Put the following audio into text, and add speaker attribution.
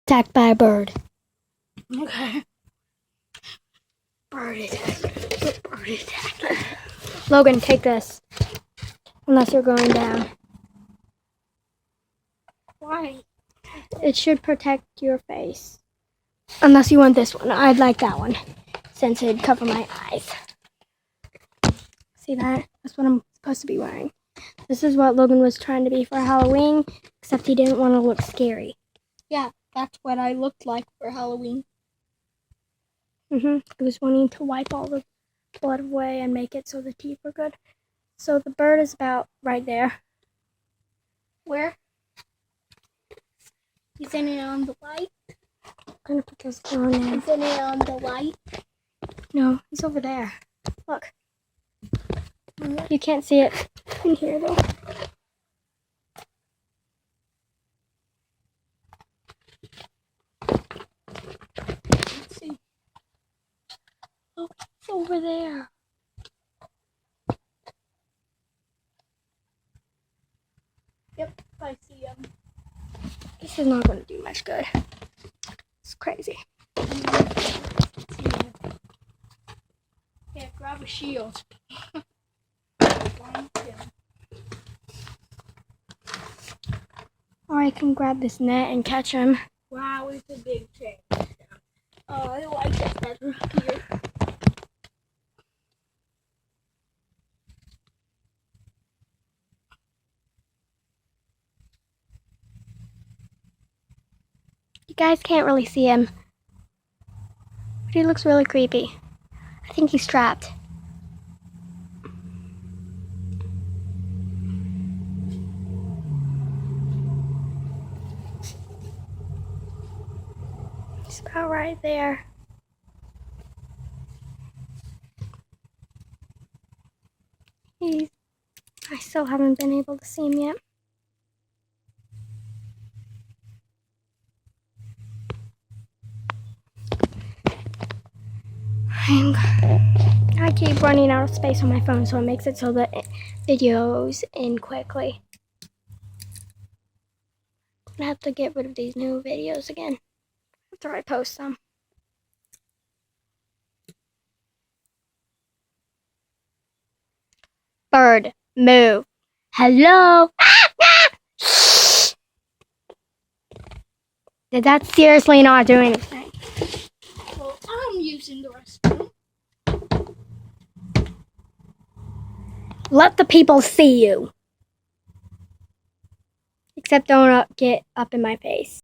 Speaker 1: Attacked by a bird.
Speaker 2: Okay.
Speaker 1: Bird attack. Bird attack. Logan, take this. Unless you're going down.
Speaker 2: Why?
Speaker 1: It should protect your face. Unless you want this one. I'd like that one. Since it'd cover my eyes. See that? That's what I'm supposed to be wearing. This is what Logan was trying to be for Halloween, except he didn't want to look scary.
Speaker 2: Yeah, that's what I looked like for Halloween.
Speaker 1: He was wanting to wipe all the blood away and make it so the teeth were good. So the bird is about right there.
Speaker 2: Where? Isn't it on the light?
Speaker 1: I'm gonna put this on there.
Speaker 2: Isn't it on the light?
Speaker 1: No, he's over there. Look. You can't see it in here though.
Speaker 2: Let's see.
Speaker 1: Oh, it's over there.
Speaker 2: Yep, I see him.
Speaker 1: This is not going to do much good. It's crazy.
Speaker 2: Yeah, grab a shield.
Speaker 1: Or I can grab this net and catch him.
Speaker 2: Wow, it's a big change. Oh, I like it better here.
Speaker 1: You guys can't really see him. But he looks really creepy. I think he's trapped. He's about right there. I still haven't been able to see him yet. I keep running out of space on my phone, so it makes it so that videos end quickly. I'm gonna have to get rid of these new videos again after I post them. Bird, move. Hello? Did that seriously not do anything?
Speaker 2: Well, I'm using the restroom.
Speaker 1: Let the people see you. Except don't get up in my face.